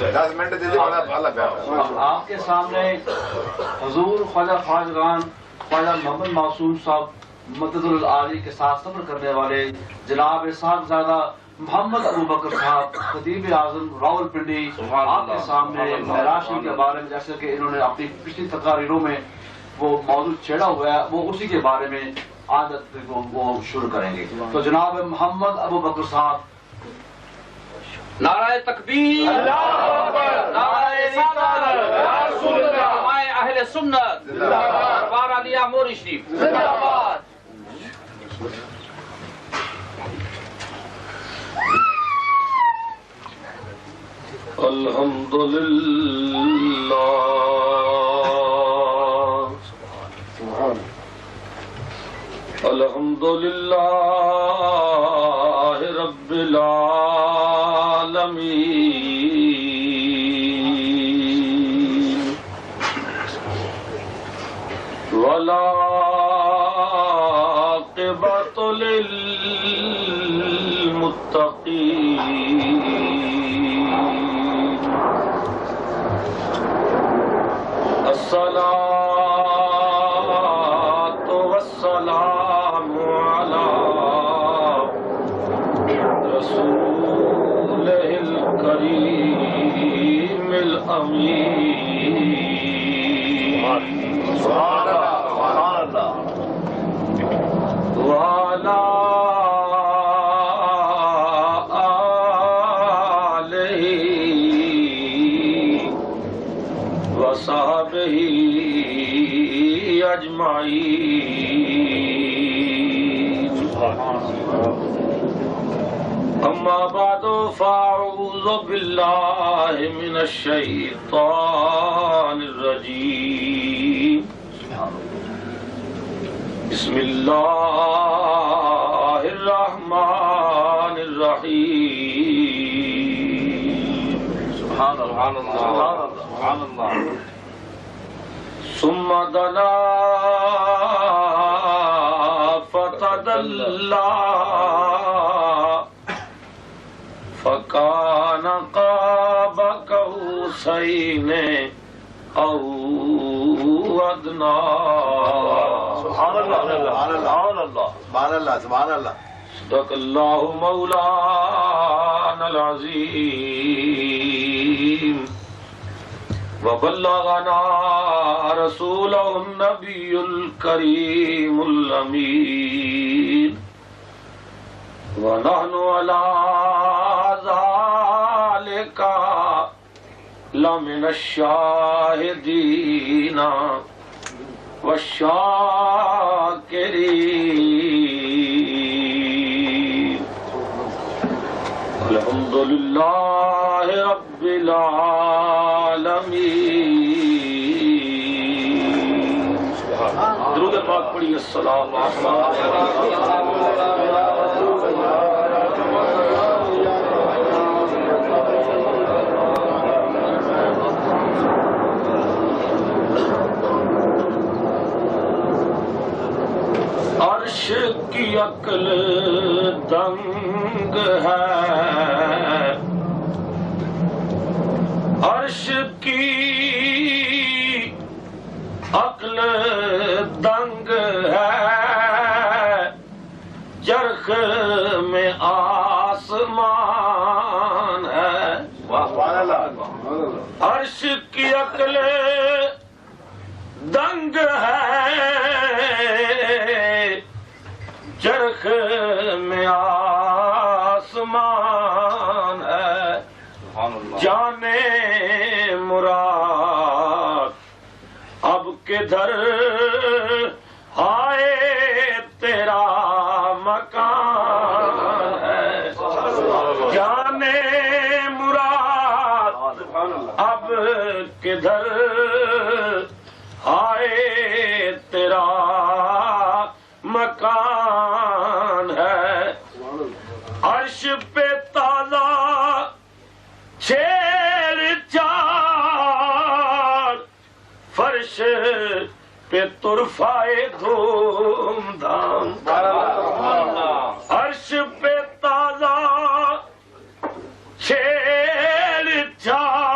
10 minute دے دے آپ کے سامنے حضور خواجہ خواجگان خواجہ محمد معصوم صاحب مدد العالی کے ساتھ سفر کرنے والے جناب صاحبزادہ محمد ابو بکر صاحب خطیب اعظم راول پنڈی آپ کے سامنے معراج شریف کے بارے میں جیسے کہ انہوں نے اپنی پچھلی تقاریروں میں وہ موضوع چھیڑا ہوا ہے وہ اسی کے بارے میں عادت وہ شروع کریں گے. تو جناب محمد ابو بکر صاحب. نعرہ تکبیر، نعرہ رسالت، علماء اہل سنت، دربار عالیہ موری شریف زندہ باد. الحمدللہ الحمدللہ رب العالمین والعاقبۃ للمتقین الصلاۃ والسلام علی رسولہ الکریم الامین سبحان اللہ وعلی آلہ وصحبہ اجمعین. اما بعد فاعوذ باللہ من الشیطان الرجیم. بسم اللہ الرحمن الرحیم. سبحان اللہ سبحان اللہ. ثم دنا فتدلى فكان قاب قوسين أو أدنى. سبحان اللہ سبحان اللہ سبحان اللہ. صدق الله مولانا العظيم وبلغنا رسوله النبي الكريم الأمين ونحن على ذلك لمن الشاهدين والشاكرين. الحمد لله رب العالمين. درود پاک پڑھیے. السلام عرش کی عقل دنگ ہے، عرش کی عقل دنگ ہے، چرخ میں آسمان ہے. عرش کی عقل دنگ ہے، چرخ میں آسمان ہے. جانے مراد اب کدھر آئے تیرا مکان ہے. جانے مراد اب کدھر آئے تیرا مکان ہے. عرش پہ تازہ چھیڑ چھاڑ، فرش پہ طرفائے دھوم دھام. عرش پہ تازہ چھیڑ چھاڑ،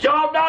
14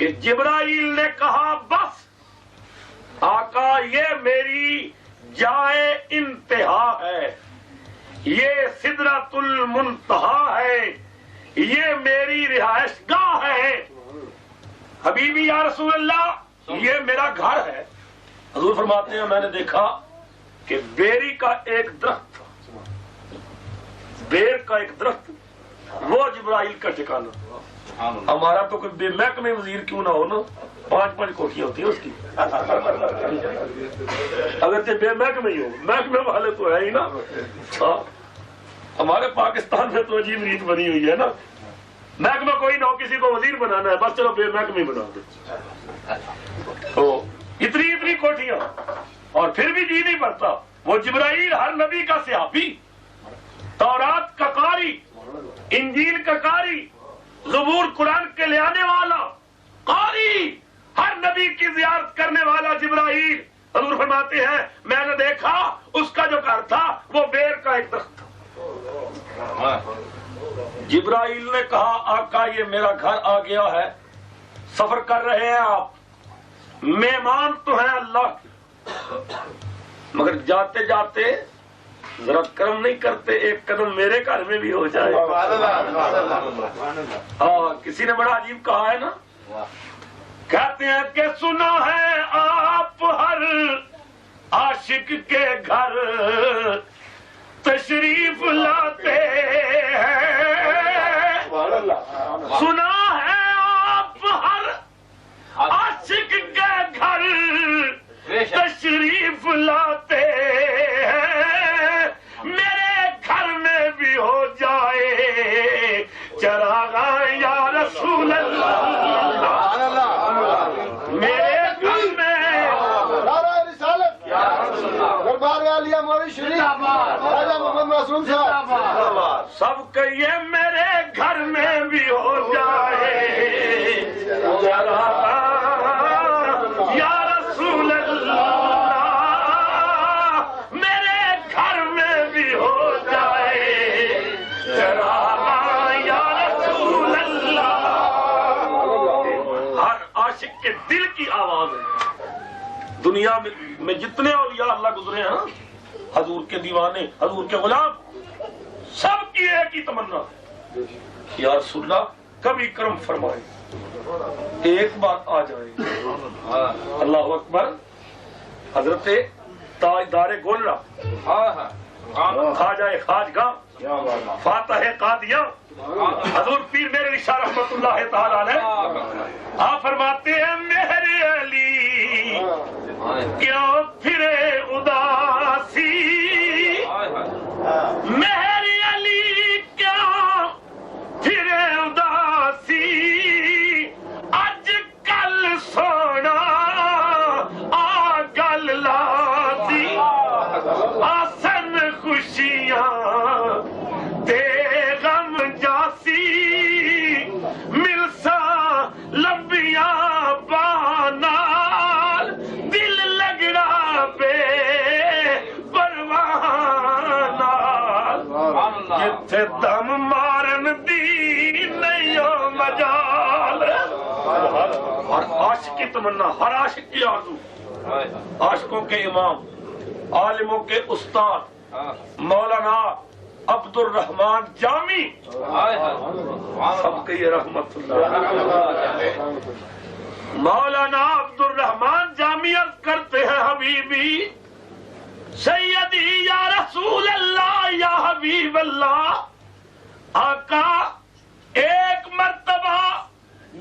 کہ جبرائیل نے کہا بس آقا یہ میری جائے انتہا ہے، یہ سدرۃ المنتہا ہے، یہ میری رہائش گاہ ہے۔ حبیبی یا رسول اللہ یہ میرا گھر ہے۔ حضور فرماتے ہیں میں نے دیکھا کہ بیری کا ایک درخت تھا، بیر کا ایک درخت، وہ جبرائیل کا ٹھکانا۔ ہمارا تو کوئی بے محکمے وزیر کیوں نہ ہو نا، 5 کوٹیاں ہوتی ہیں اس کی، اگر بے محکمے ہی ہو، محکمے والے تو ہے ہی نا۔ ہمارے پاکستان میں تو عجیب ریت بنی ہوئی ہے نا، محکمہ کوئی نہ ہو، کسی کو وزیر بنانا ہے بس چلو بے محکمے بنا دو، تو اتنی کوٹیاں، اور پھر بھی جی نہیں بڑھتا۔ وہ جبرائیل ہر نبی کا صحافی، تورات کا قاری، انجیل کا قاری، زبور قرآن کے لے آنے والا قاری، ہر نبی کی زیارت کرنے والا جبرائیل۔ حضور فرماتے ہیں میں نے دیکھا اس کا جو گھر تھا وہ بیر کا ایک درخت تھا۔ جبرائیل نے کہا آقا یہ میرا گھر آ گیا ہے، سفر کر رہے ہیں آپ، مہمان تو ہیں اللہ کے، مگر جاتے جاتے ذرا کرم نہیں کرتے ایک قدم میرے گھر میں بھی ہو جائے۔ ہاں کسی نے بڑا عجیب کہا ہے نا، کہتے ہیں کہ سنا ہے آپ ہر عاشق کے گھر تشریف لاتے ہیں، سنا ہے آپ ہر عاشق کے گھر تشریف لاتے ہیں، میرے گھر میں بھی ہو جائے چراغاں یا رسول اللہ، میرے گھر میں دربار عالیہ مولوی شریف راجہ محمد معصوم صاحب سب کہیے میرے گھر میں بھی ہو جائے چراغاں یا رسول اللہ، میرے گھر میں بھی ہو جائے چراغاں یا رسول اللہ۔ ہر عاشق کے دل کی آواز ہے۔ دنیا میں جتنے اولیاء اللہ گزرے ہیں نا، حضور کے دیوانے، حضور کے غلام، سب کی ایک ہی تمنا ہے یا رسول اللہ کبھی کرم فرمائے، ایک بات آ جائے۔ اللہ اکبر۔ حضرت تاجدار گولڑا، خواجہ خواجگاہ، فاتح قادیاں، حضور پیر میرے رشاہ رحمت اللہ تعالی علیہ، آپ فرماتے ہیں میرے علی کیوں پھرے اداسی، میرے علی کیوں پھرے اداسی، اج کل سونا آ گل لاسی، آسن خوشیاں تے غم جاسی، ملسا لمبیاں بانال دل لگڑا بے پرواہ نال، جتھے دم مارن دی نہیں ہو مجال۔ اور عاشق کی تمنا، ہر عاشق کی آرزو، عاشقوں کے امام، عالموں کے استاد مولانا عبد الرحمان جامی، سب کے یہ رحمت اللہ، مولانا عبد الرحمان جامی عرض کرتے ہیں حبیبی سیدی یا رسول اللہ یا حبیب اللہ، آقا ایک مرتبہ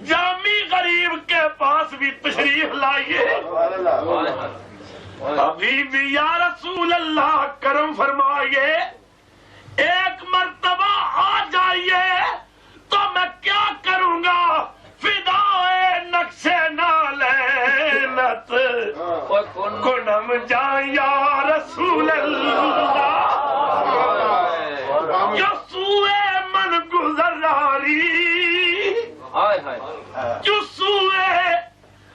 جامی غریب کے پاس بھی تشریف لائیے، حبیبی یا رسول اللہ کرم فرمائیے، ایک مرتبہ آ جائیے تو میں کیا کروں گا، فدائے نقش نالینت کنم جائیں یا رسول اللہ، جو سوئے من گزر راری، جو سوئے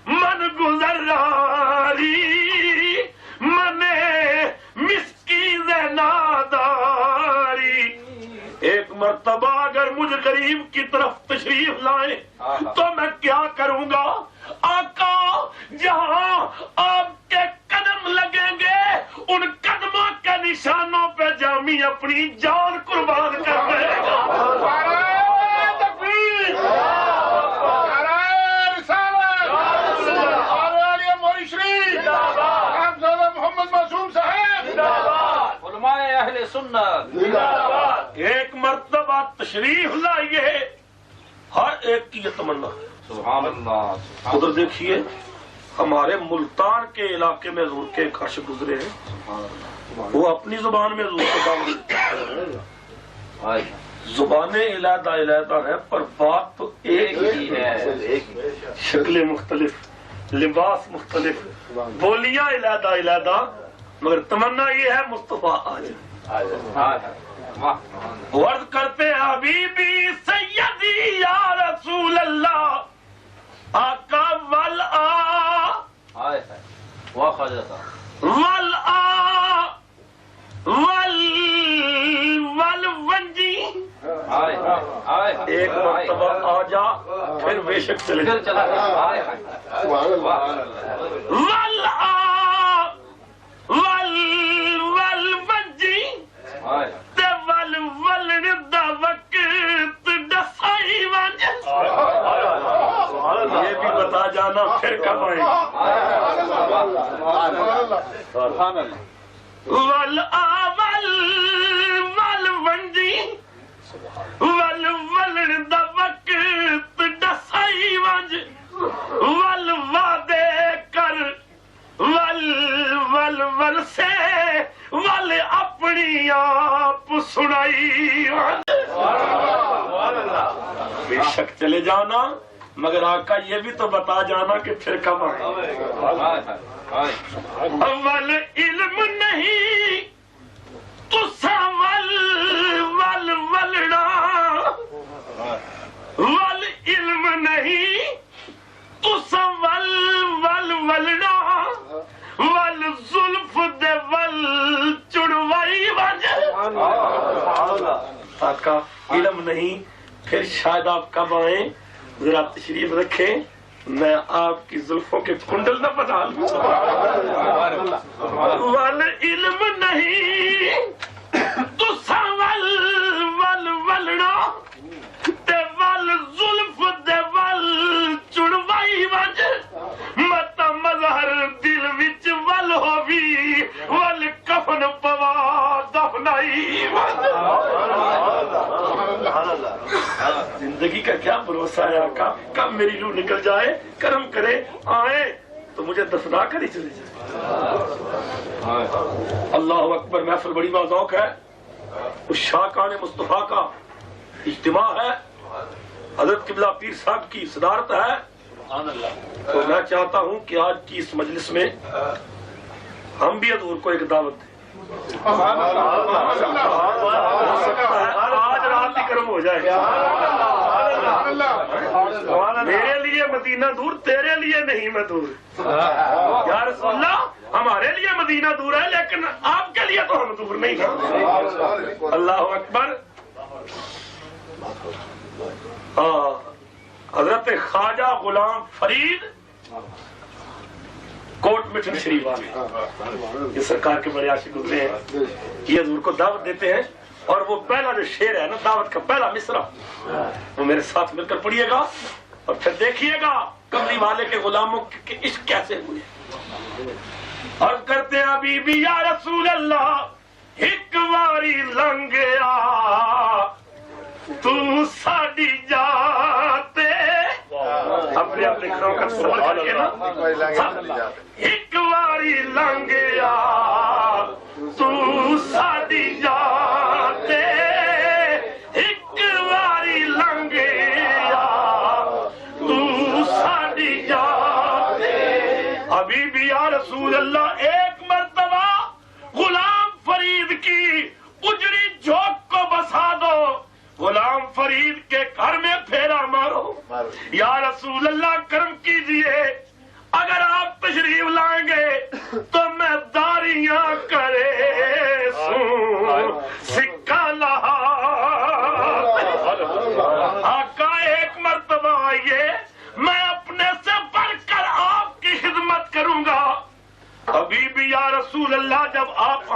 من گزر راری، منے مسکین ناداری، ایک مرتبہ اگر مجھ شریف کی طرف تشریف لائیں تو میں کیا کروں گا؟ آقا جہاں آپ کے قدم لگیں گے ان قدموں کے نشانوں پہ جامی اپنی جان قربان کر دے گا۔ علماء اہل سنت ایک مرتبہ تشریف لائیے، ہر ایک کی یہ تمنا ہے۔ سبحان اللہ۔ ادھر دیکھیے ہمارے ملتان کے علاقے میں حضور کے ایک عرش گزرے ہیں، وہ اپنی زبان میں حضور کو دعوت دیتے ہیں۔ زبانیں علیحدہ علیحدہ ہیں پر بات تو ایک ہی ہے، شکلیں مختلف، لباس مختلف، بولیاں علیحدہ علیحدہ، مگر تمنا یہ ہے مصطفیٰ آ جائے۔ ورد کرتے حبیبی سیدی یا رسول اللہ آقا ونجی ایک مرتبہ آ جا پھر بے شک چلے ونجی یہ بھی بتا جانا پھر کب آئیں ونجی دا وقت ڈسائی ونج وادے کر ول سے اپنی آپ سنائی بے شک چلے جانا مگر آقا یہ بھی تو بتا جانا کہ پھر کب آئے۔ اول علم نہیں تو ولنا ول علم نہیں تو ولنا ول زلف دے ول چڑوائی وجہ آقا علم نہیں پھر شاید آپ کب آئیں، ذرا تشریف رکھیں میں آپ کی زلفوں کے کنڈل نہ بنا لوں۔ ول علم نہیں تو ولنا تے ول زلف دے ول چڑوائی وجہ مت مظہر دل وچ ول ہووی ول کفن پوا دفنائی زندگی کا کیا بھروسہ ہے آقا، کب میری روح نکل جائے، کرم کرے آئے تو مجھے دفنا کر ہی چلے جائے۔ اللہ اکبر، محفل بڑی باذوق ہے، اس شاہکان مصطفیٰ کا اجتماع ہے، حضرت قبلہ پیر صاحب کی صدارت ہے، تو میں چاہتا ہوں کہ آج کی اس مجلس میں ہم بھی حضور کو ایک دعوت دیں۔ آج رات ہی کرم ہو جائے، میرے لیے مدینہ دور، تیرے لیے نہیں میں دور۔ یا رسول اللہ ہمارے لیے مدینہ دور ہے لیکن آپ کے لیے تو ہم دور نہیں ہیں۔ اللہ اکبر۔ حضرت خواجہ غلام فرید کوٹ مٹن شریف والے یہ سرکار کے بڑے عاشق گزرے ہیں، یہ حضور کو دعوت دیتے ہیں اور وہ پہلا جو شعر ہے نا دعوت کا پہلا مصرع وہ میرے ساتھ مل کر پڑھیے گا اور پھر دیکھیے گا کملی والے کے غلاموں کے عشق کیسے ہوئے۔ اور کرتے ہیں حبیبی یا رسول اللہ ایک واری لنگیا تو ساڈی جاتے اپنے اپنے گھروں کا سفر کر کے نا ایک واری لنگیا تو ساڈی جاتے ایک واری لنگیا تو ساڈی جاتے۔ حبیبی یا رسول اللہ ایک مرتبہ غلام فرید کی اجڑی جھوک کو بسا دو، غلام فرید کے گھر میں پھیرا مارو۔ یا رسول اللہ کرم کیجئے، اگر آپ تشریف لائیں گے تو میں داریاں کرے سکا لہا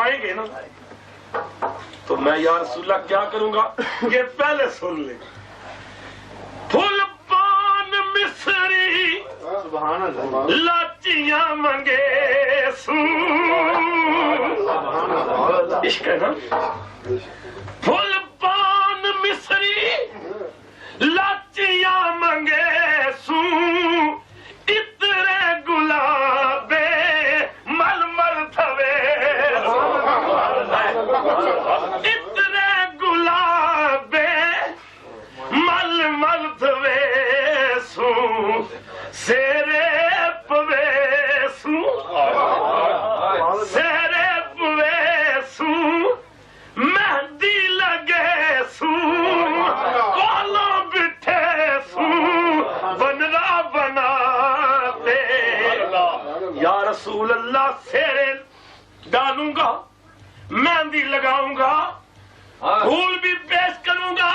آئیں گے نا تو میں یا رسول اللہ کیا کروں گا یہ پہلے سن لیں. پھول پان مصری سبحان اللہ لاچیاں منگے سوں عشق ہے نا. پھول پان مصری لاچیاں منگے سوں اترے گلاب مل مل تھوے اترے گلاب مل مل تھوے سوں سیرے پوے سوں سیرے پوے سوں مہندی لگے سوں کولوں بٹھے سوں بنرا بنا دے. یا رسول اللہ سیرے ڈالوں گا مہندی لگاؤں گا پھول بھی پیش کروں گا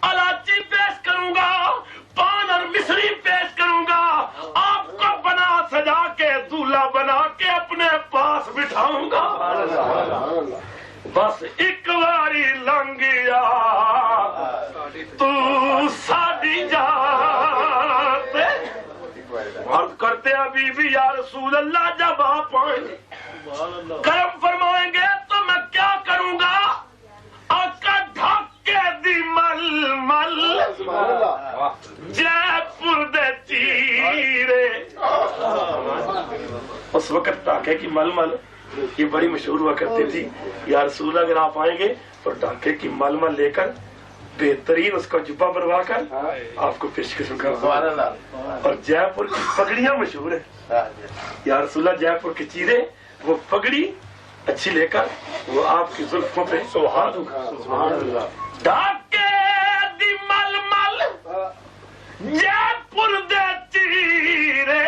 الائچی پیش کروں گا پان اور مصری پیش کروں گا آپ کو بنا سجا کے دولہا بنا کے اپنے پاس بٹھاؤں گا. بس ایک باری لنگیا تو ساڈی جات عرض کرتے ہیں بی بی یا رسول اللہ جب آپ آئیں گے کرم فرمائیں گے تو میں کیا کروں گا آقا ڈھاکے دی مل مل جے پور دے چیرے. اس وقت ڈھاکے کی مل مل یہ بڑی مشہور ہوا کرتی تھی. یا رسول اللہ اگر آپ آئیں گے تو ڈھاکے کی مل مل لے کر بہترین اس کا جبہ بنوا کر آپ کو پیش کروں گا. اور جے پور کی پگڑیاں مشہور ہیں. یا رسول اللہ جے پور کے چیرے وہ پگڑی اچھی لے کر وہ آپ کی زلفوں پہ سبحان اللہ. ڈھاکے دی مل مل جے پور دے چیرے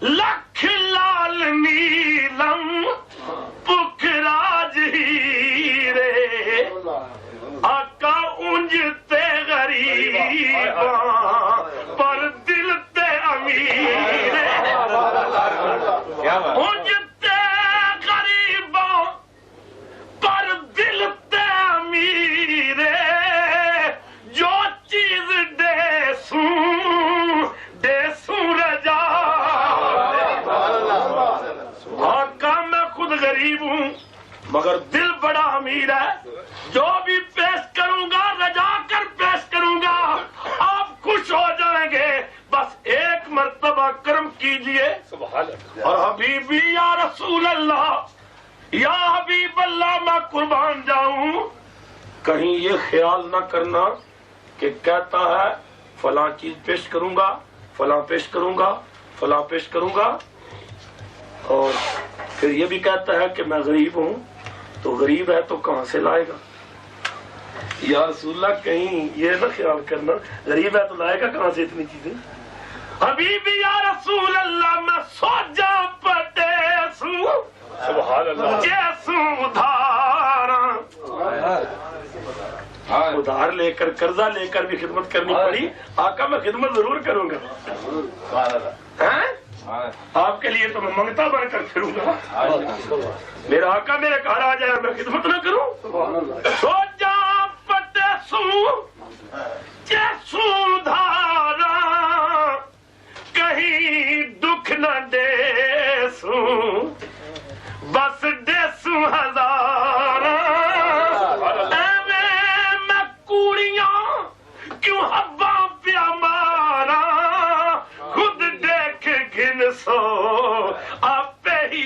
لکھ لال نیلم پکھراج ہیرے آقا انجتے غریباں پر دل تے امیر انجتے غریباں پر دل تے امیر جو چیز دے سوں رجا. آقا میں خود غریب ہوں مگر دل بڑا امیر ہے. جو بھی پیش کروں گا رجا کر پیش کروں گا آپ خوش ہو جائیں گے. بس ایک مرتبہ کرم کیجئے. اور حبیبی یا رسول اللہ یا حبیب اللہ میں قربان جاؤں کہیں یہ خیال نہ کرنا کہ کہتا ہے فلاں چیز پیش کروں گا فلاں پیش کروں گا فلاں پیش کروں گا اور پھر یہ بھی کہتا ہے کہ میں غریب ہوں تو غریب ہے تو کہاں سے لائے گا. یا رسول اللہ کہیں یہ نہ خیال کرنا غریب ہے تو لائے گا کہاں سے اتنی چیزیں. حبیبی یا رسول اللہ میں سوجا پٹے سوں سبحان اللہ جیسوں ادھار لے کر قرضہ لے کر بھی خدمت کرنی پڑی. آقا میں خدمت ضرور کروں گا. آپ کے لیے تو میں منگتا بن کر پھروں گا. میرا آقا میرے گھر آ جائے میں خدمت نہ کروں. سوجا پٹے سوں جیسوں دھارا کہیں دکھ نہ دے سوں بس دے سوں ہزار. میں کوڑیاں کیوں حبا پیا مارا خود دیکھ گن سو آپ ہی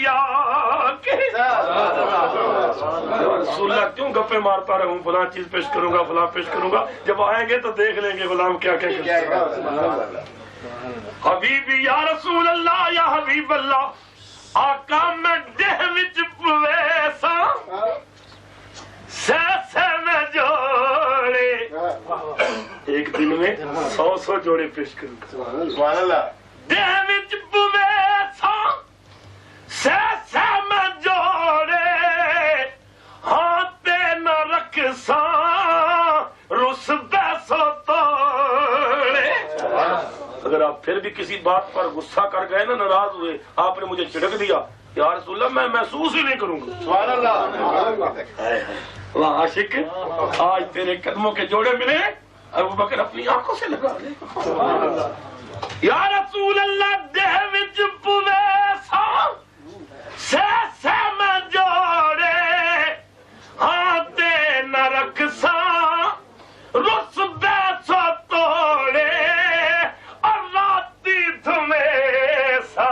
رسول اللہ کیوں گپے مارتا رہوں فلاں چیز پیش کروں گا فلاں پیش کروں گا. جب آئیں گے تو دیکھ لیں گے غلام کیا کیا کرتے ہیں. حبیبی یا رسول اللہ یا حبیب اللہ آقا میں ڈہ وچ پویسا سہ میں جوڑے ایک دن میں 100 جوڑے پیش کروں گا. ڈہ وچ پویسا سہ میں جوڑے ہاتھ نہ رکھ سا رس بیسو توڑے. اگر آپ پھر بھی کسی بات پر غصہ کر گئے نا ناراض ہوئے آپ نے مجھے چھڑک دیا یا رسول اللہ میں محسوس ہی نہیں کروں گا. سبحان اللہ. واہ عاشق آج تیرے قدموں کے جوڑے ملے ابو بکر اپنی آنکھوں سے لگا لے. یا رسول اللہ دہ وچ پوے سے میں جوڑے ہاں تے نہ رکھ سا رس بے سو توڑے اور راتی تمہیں سا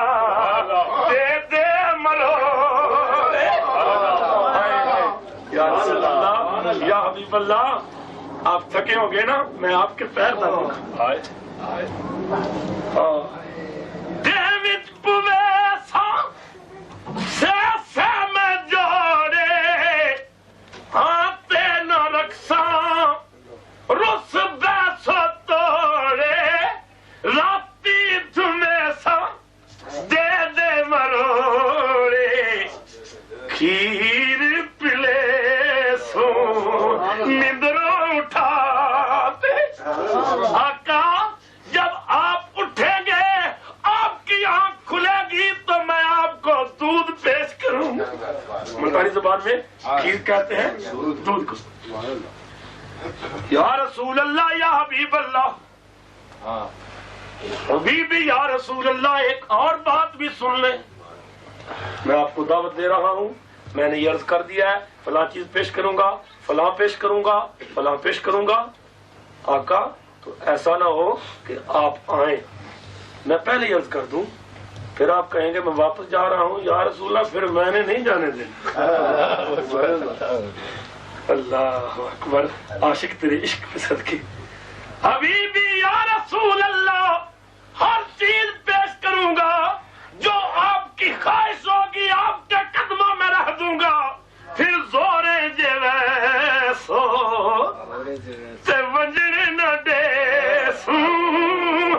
دے دے مروڑے. یا رسول اللہ یا حبیب اللہ آپ تھکے ہو گئے نا میں آپ کے پیر دوں گا. دیوچ پوے سے میں جوڑے ہاں تے نہ رکھسا رس بیسو توڑے راتی تمہیں سا دے دے مروڑے کھیر پلے سو نندروں اٹھاتے. آقا جب آپ اٹھیں گے آپ کی آنکھ کھلے گی تو میں آپ کو دودھ پیش کروں. ملتانی زبان میں کھیر کہتے ہیں دودھ کو. یا رسول اللہ یا حبیب اللہ حبیبی یا رسول اللہ ایک اور بات بھی سن لیں. میں آپ کو دعوت دے رہا ہوں میں نے یہ عرض کر دیا ہے فلاں چیز پیش کروں گا فلاں پیش کروں گا فلاں پیش کروں گا. آقا تو ایسا نہ ہو کہ آپ آئیں میں پہلے ہی عرض کر دوں پھر آپ کہیں گے میں واپس جا رہا ہوں یا رسول اللہ پھر میں نے نہیں جانے دینا. اللہ اکبر عاشق تیرے عشق پہ صدقے. حبیبی یا رسول اللہ ہر چیز پیش کروں گا جو آپ کی خواہش ہوگی آپ کے قدموں میں رہ دوں گا. پھر زورے جے سو تے ونجڑ نہ دے سوں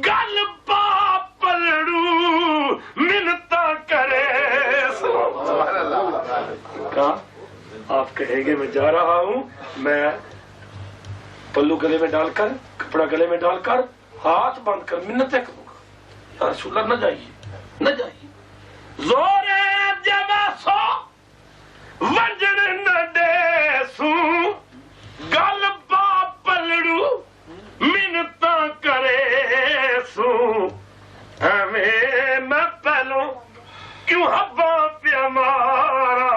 گل پا پلڑوں منتا کرے سو. کہا آپ کہیں گے میں جا رہا ہوں میں پلو گلے میں ڈال کر کپڑا گلے میں ڈال کر ہاتھ باندھ کر منتیں کروں گا. یا رسول اللہ نہ جائیے نہ جائیے. زورے جب سو ونجڑ نہ دے سوں گل پا پلڑوں منتا کرے سوں. میں پہلوں کیوں ہوا پہ مارا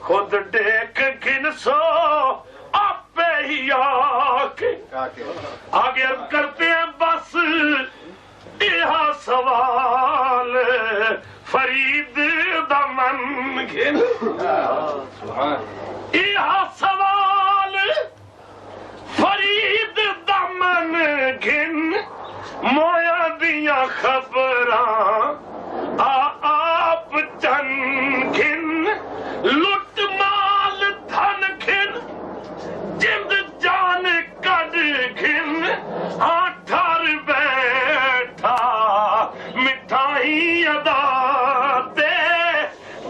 خود دیکھ گن سو آپ ہی آگے عرض کرتے ہیں بس یہ سوال فرید دمن گن یہ سوال فرید دمن گن مویا دیا خبراں آپ چن گن لٹ مال دھن گن جند جان کڈ گن ہاں ٹھر بیٹھا مٹھائی ادا تے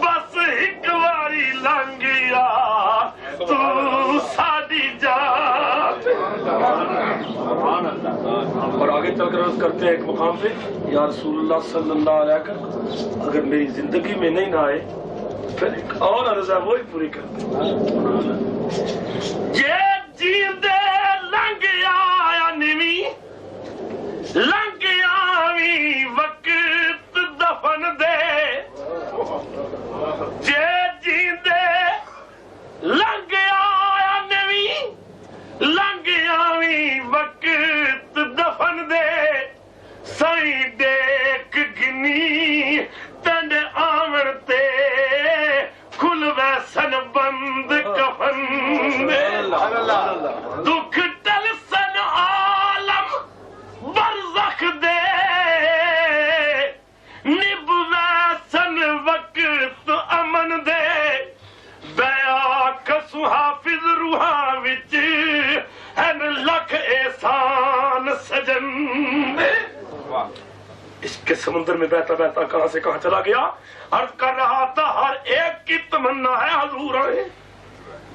بس ایک واری لنگیا تو ساڈی جات. اور آگے چل کر عرض کرتے ہیں ایک مقام پہ یا رسول اللہ صلی اللہ علیہ وسلم اگر میری زندگی میں نہیں نہ آئے پھر ایک اور عرض ہے وہی پوری کرتے یہ جیندے لنگ آیا نوی لنگ آوی وقت دفن دے جے جیندے لنگ آیا نوی لنگ آوی وقت دفن دے سائیں دیکھ گنی تنڈ آمر تے کھل ویسن بند کفن دے دکھ ٹل سن عالم برزخ دے نب ویسن وقت امن دے بیا کسو حافظ روحاں وچ ہن لکھ احسان سجن دے. اس کے سمندر میں بہتا بہتا کہاں سے کہاں چلا گیا. عرض کر رہا تھا ہر ایک کی تمنا ہے حضور آئے.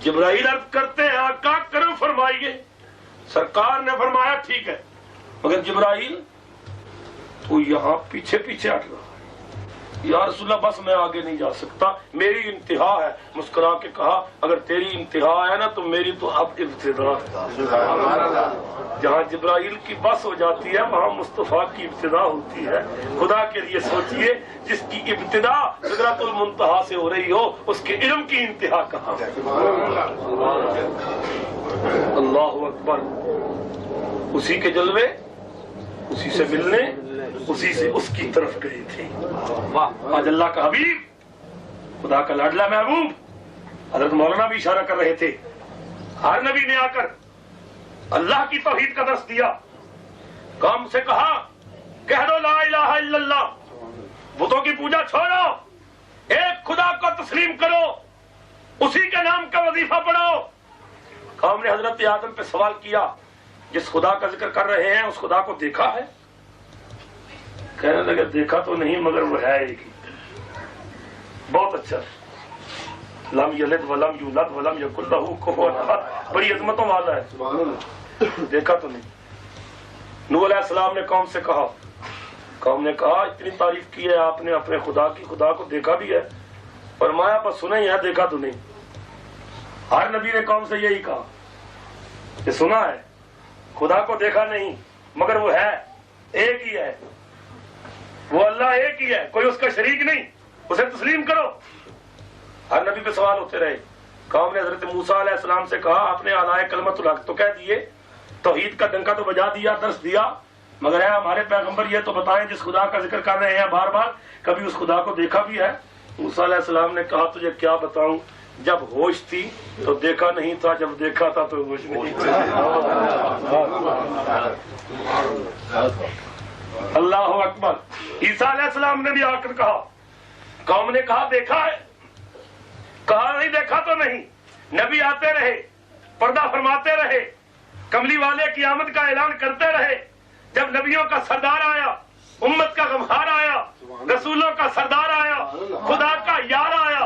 جبرائیل عرض کرتے ہیں آقا کرم فرمائیے. سرکار نے فرمایا ٹھیک ہے مگر جبرائیل تو یہاں پیچھے پیچھے ہٹ رہا ہے یا رسول اللہ بس میں آگے نہیں جا سکتا، میری انتہا ہے۔ مسکرا کے کہا اگر تیری انتہا ہے نا تو میری تو اب ابتدا ہے۔ جہاں جبرائیل کی بس ہو جاتی ہے وہاں مصطفیٰ کی ابتدا ہوتی ہے۔ خدا کے لیے سوچئے جس کی ابتدا سدرۃ المنتہا سے ہو رہی ہو اس کے علم کی انتہا کہاں؟ اللہ اکبر۔ اسی کے جلوے اسی سے ملنے اسی سے اس کی طرف گئے تھے۔ آج اللہ کا حبیب خدا کا لاڈلا محبوب حضرت مولانا بھی اشارہ کر رہے تھے، ہر نبی نے آ کر اللہ کی توحید کا درس دیا، قوم سے کہا کہہ دو لا الہ الا اللہ، بتوں کی پوجا چھوڑو، ایک خدا کو تسلیم کرو، اسی کے نام کا وظیفہ پڑھو۔ قوم نے حضرت آدم پہ سوال کیا جس خدا کا ذکر کر رہے ہیں اس خدا کو دیکھا ہے؟ کہنے لگے دیکھا تو نہیں مگر وہ ہے ایک ہی۔ بہت اچھا، لم یلد ولم یولد ولم یکن لہ کفوا احد، بڑی عظمتوں والا ہے، دیکھا تو نہیں۔ نوح علیہ السلام نے قوم سے کہا، قوم نے کہا اتنی تعریف کی ہے آپ نے اپنے خدا کی، خدا کو دیکھا بھی ہے؟ فرمایا بس سنا ہی ہے، دیکھا تو نہیں۔ ہر نبی نے قوم سے یہی کہا کہ سنا ہے، خدا کو دیکھا نہیں مگر وہ ہے، ایک ہی ہے، وہ اللہ ایک ہی ہے، کوئی اس کا شریک نہیں، اسے تسلیم کرو۔ ہر نبی پہ سوال ہوتے رہے۔ قوم نے حضرت موسیٰ علیہ السلام سے کہا آپ نے اعلی کلمۃ الحق تو کہہ دیے، توحید کا ڈنکا تو بجا دیا، درس دیا، مگر ہے ہمارے پیغمبر یہ تو بتائیں جس خدا کا ذکر کر رہے ہیں بار بار کبھی اس خدا کو دیکھا بھی ہے؟ موسیٰ علیہ السلام نے کہا تجھے کیا بتاؤں، جب ہوش تھی تو دیکھا نہیں تھا، جب دیکھا تھا تو ہوش نہیں تھا۔ اللہ اکبر۔ عیسیٰ علیہ السلام نے بھی آ کر کہا، قوم نے کہا دیکھا ہے، کہا نہیں دیکھا تو نہیں۔ نبی آتے رہے، پردہ فرماتے رہے، کملی والے کی آمد کا اعلان کرتے رہے۔ جب نبیوں کا سردار آیا، امت کا غمخار آیا، رسولوں کا سردار آیا، خدا کا یار آیا،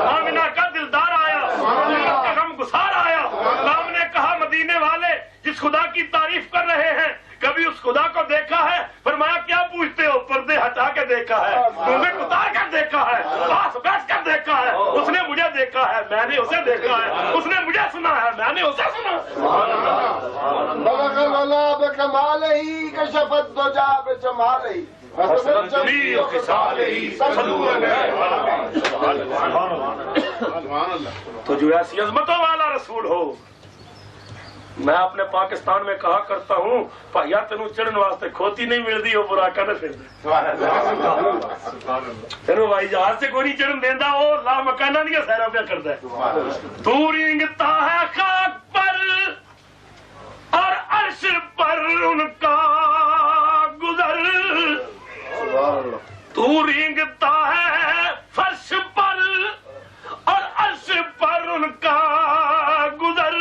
آمنہ کا دلدار آیا، امت کا غم گسار آیا، قوم نے کہا مدینے والے جس خدا کی تعریف کر رہے ہیں کبھی اس خدا کو دیکھا ہے؟ فرمایا کیا پوچھتے ہو، پردے ہٹا کے دیکھا ہے، تمہیں اتار کر دیکھا ہے، پاس بیٹھ کر دیکھا ہے، اس نے مجھے دیکھا ہے میں نے اسے دیکھا ہے، اس نے مجھے سنا ہے میں نے اسے سنا ہے۔ بلغ العلا بکمالہ کشف الدجی بجمالہ حسنت جمیع خصالہ صلو علیہ۔ تو جو ایسی عظمتوں والا رسول ہو، میں اپنے پاکستان میں کہا کرتا ہوں پہیا تینوں چڑھن واسطے کھوتی نہیں ملتی وہ برا کر پھر تینوں بھائی جہاز سے کوئی نہیں چڑھن دینا، وہ لا مکانہ نہیں سیرا پہ کرتا ہے۔ تو رینگتا ہے خاک پر اور عرش پر ان کا گزر، تو رینگتا ہے فرش پر اور عرش پر ان کا گزر،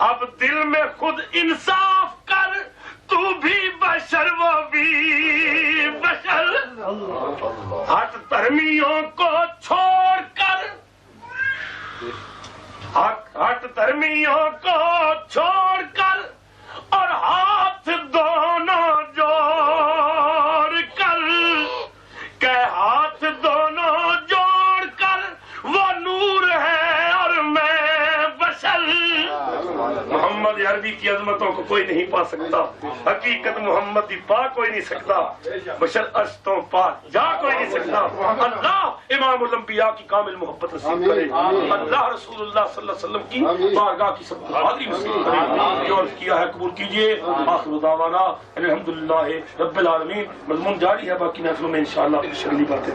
اب دل میں خود انصاف کر، تو بھی بشر وہ بھی بشر، ہٹ دھرمیوں کو چھوڑ کر، ہٹ دھرمیوں کو چھوڑ کر اور ہاتھ دونوں جوڑ کر، کہ ہاتھ دونوں جوڑ کر وہ نور ہے اور میں بشر۔ محمد عربی کی عظمتوں کو کوئی نہیں پا سکتا، حقیقت محمد دی پا کوئی نہیں سکتا، بشر عرش تو پا جا کوئی نہیں سکتا۔ اللہ امام الانبیاء کی کامل محبت نصیب کرے، اللہ رسول اللہ صلی اللہ علیہ وسلم کی بارگاہ کی سب حاضری نصیب کرے۔ جو عرض کیا ہے قبول کیجئے، آخر دعوانا الحمدللہ رب العالمین۔ مضمون جاری ہے، باقی محفلوں میں انشاءاللہ اگلی باتیں